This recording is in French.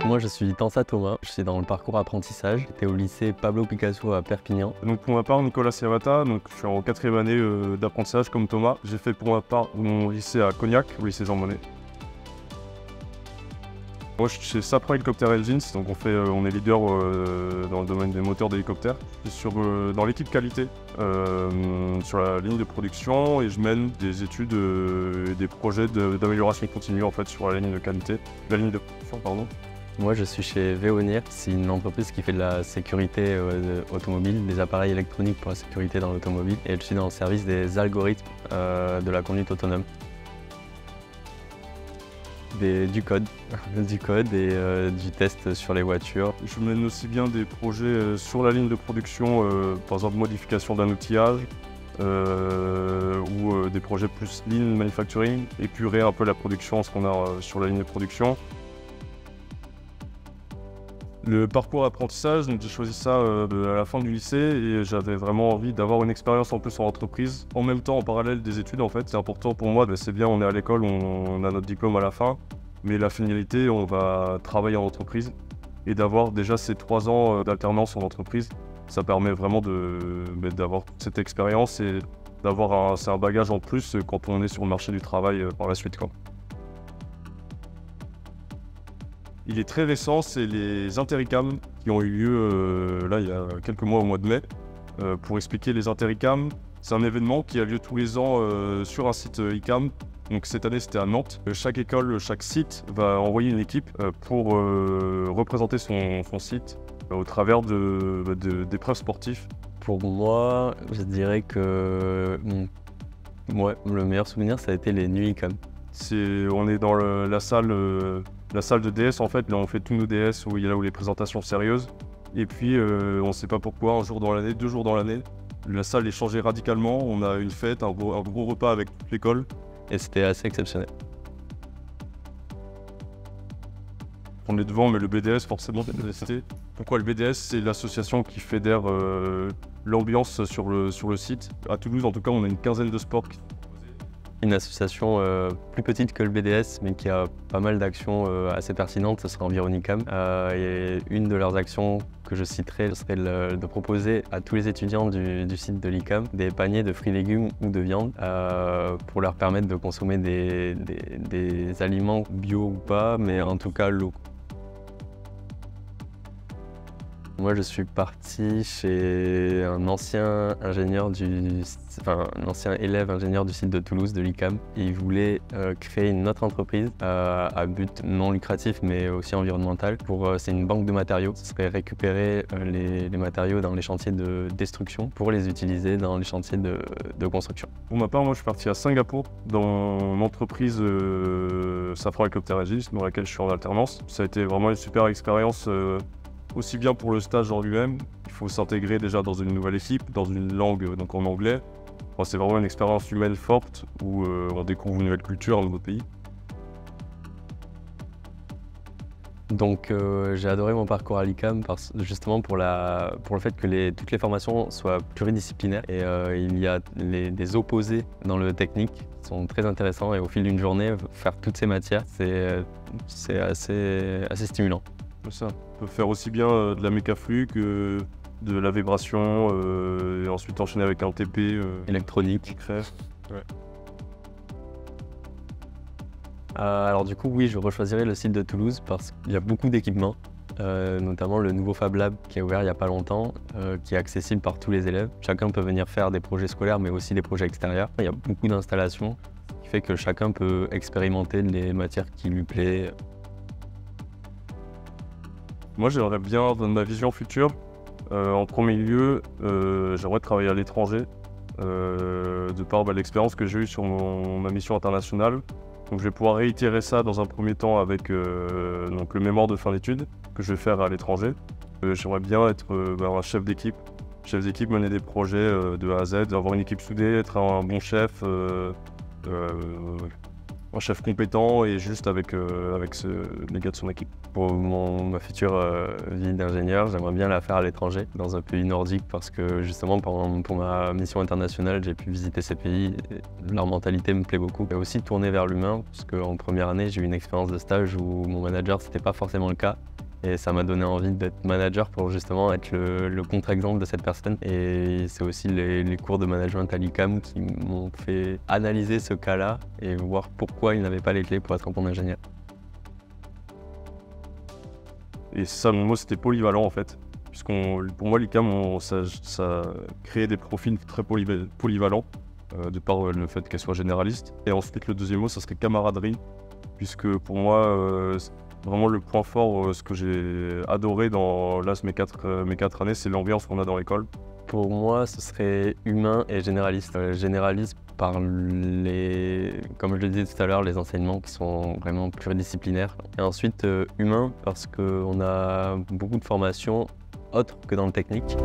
Moi, je suis Tansa Thomas, je suis dans le parcours apprentissage. J'étais au lycée Pablo Picasso à Perpignan. Donc pour ma part, Nicolas Servata, donc je suis en 4e année d'apprentissage comme Thomas. J'ai fait pour ma part mon lycée à Cognac, au lycée Jean Monnet. Moi je suis chez Safran Helicopter Engines, donc on est leader dans le domaine des moteurs d'hélicoptères. Je suis dans l'équipe qualité, sur la ligne de production, et je mène des études et des projets d'amélioration continue en fait sur la ligne de qualité, la ligne de production pardon. Moi, je suis chez Veoneer. C'est une entreprise qui fait de la sécurité automobile, des appareils électroniques pour la sécurité dans l'automobile. Et je suis dans le service des algorithmes de la conduite autonome. Du code et du test sur les voitures. Je mène aussi bien des projets sur la ligne de production, par exemple modification d'un outillage, ou des projets plus lean manufacturing, épurer un peu la production, ce qu'on a sur la ligne de production. Le parcours apprentissage, j'ai choisi ça à la fin du lycée et j'avais vraiment envie d'avoir une expérience en plus en entreprise, en même temps en parallèle des études en fait. C'est important pour moi, c'est bien, on est à l'école, on a notre diplôme à la fin, mais la finalité, on va travailler en entreprise et d'avoir déjà ces 3 ans d'alternance en entreprise, ça permet vraiment d'avoir toute cette expérience et d'avoir un bagage en plus quand on est sur le marché du travail par la suite, quoi. Il est très récent, c'est les Intericam qui ont eu lieu là il y a quelques mois au mois de mai. Pour expliquer les Intericam, c'est un événement qui a lieu tous les ans sur un site ICAM. Donc cette année c'était à Nantes. Chaque école, chaque site va envoyer une équipe pour représenter son site au travers d'épreuves sportives. Pour moi, je dirais que le meilleur souvenir, ça a été les nuits ICAM. On est dans la salle de DS en fait, là on fait tous nos DS où il y a là où les présentations sérieuses. Et puis on ne sait pas pourquoi, un jour dans l'année, 2 jours dans l'année, la salle est changée radicalement, on a une fête, un gros repas avec toute l'école. Et c'était assez exceptionnel. On est devant, mais le BDS forcément c'est resté. Pourquoi le BDS? C'est l'association qui fédère l'ambiance sur le site. À Toulouse en tout cas on a une 15aine de sports. Une association plus petite que le BDS, mais qui a pas mal d'actions assez pertinentes, ce serait Environicam. Et une de leurs actions que je citerai, ce serait de proposer à tous les étudiants du site de l'ICAM des paniers de fruits et légumes ou de viande pour leur permettre de consommer des aliments bio ou pas, mais en tout cas locaux. Moi, je suis parti chez un ancien élève ingénieur du site de Toulouse, de l'ICAM. Il voulait créer une autre entreprise à but non lucratif, mais aussi environnemental. C'est une banque de matériaux. Ce serait récupérer les matériaux dans les chantiers de destruction pour les utiliser dans les chantiers de construction. Pour ma part, moi, je suis parti à Singapour dans l'entreprise Safran Helicopter Engines, dans laquelle je suis en alternance. Ça a été vraiment une super expérience. Aussi bien pour le stage en lui-même, il faut s'intégrer déjà dans une nouvelle équipe, dans une langue, donc en anglais. Enfin, c'est vraiment une expérience humaine forte où on découvre une nouvelle culture, un nouveau pays. Donc j'ai adoré mon parcours à l'ICAM justement pour le fait que toutes les formations soient pluridisciplinaires et il y a des opposés dans le technique qui sont très intéressants et au fil d'une journée, faire toutes ces matières, c'est assez stimulant. Ça peut faire aussi bien de la mécaflux que de la vibration et ensuite enchaîner avec un TP électronique. Ouais. Alors du coup, oui, je rechoisirais le site de Toulouse parce qu'il y a beaucoup d'équipements, notamment le nouveau Fab Lab qui est ouvert il n'y a pas longtemps, qui est accessible par tous les élèves. Chacun peut venir faire des projets scolaires, mais aussi des projets extérieurs. Il y a beaucoup d'installations, ce qui fait que chacun peut expérimenter les matières qui lui plaisent. Moi, j'aimerais bien, dans ma vision future, en premier lieu, j'aimerais travailler à l'étranger, de par l'expérience que j'ai eue sur ma mission internationale. Donc, je vais pouvoir réitérer ça dans un premier temps avec donc le mémoire de fin d'études que je vais faire à l'étranger. J'aimerais bien être un chef d'équipe, mener des projets de A à Z, avoir une équipe soudée, être un bon chef, un chef compétent et juste avec les gars de son équipe. Pour ma future vie d'ingénieur, j'aimerais bien la faire à l'étranger, dans un pays nordique, parce que justement pour ma mission internationale, j'ai pu visiter ces pays et leur mentalité me plaît beaucoup. Et aussi tourner vers l'humain, parce qu'en première année, j'ai eu une expérience de stage où mon manager, c'était pas forcément le cas. Et ça m'a donné envie d'être manager pour justement être le contre-exemple de cette personne. Et c'est aussi les cours de management à l'ICAM qui m'ont fait analyser ce cas-là et voir pourquoi il n'avait pas les clés pour être un bon ingénieur. Et ça, mon mot, c'était polyvalent en fait. Pour moi, l'ICAM, ça crée des profils très polyvalents, de par le fait qu'elle soit généraliste. Et ensuite, le deuxième mot, ça serait camaraderie, puisque pour moi, vraiment le point fort, ce que j'ai adoré dans mes quatre années, c'est l'ambiance qu'on a dans l'école. Pour moi, ce serait humain et généraliste. Généraliste par comme je le disais tout à l'heure, les enseignements qui sont vraiment pluridisciplinaires. Et ensuite, humain parce qu'on a beaucoup de formations autres que dans le technique.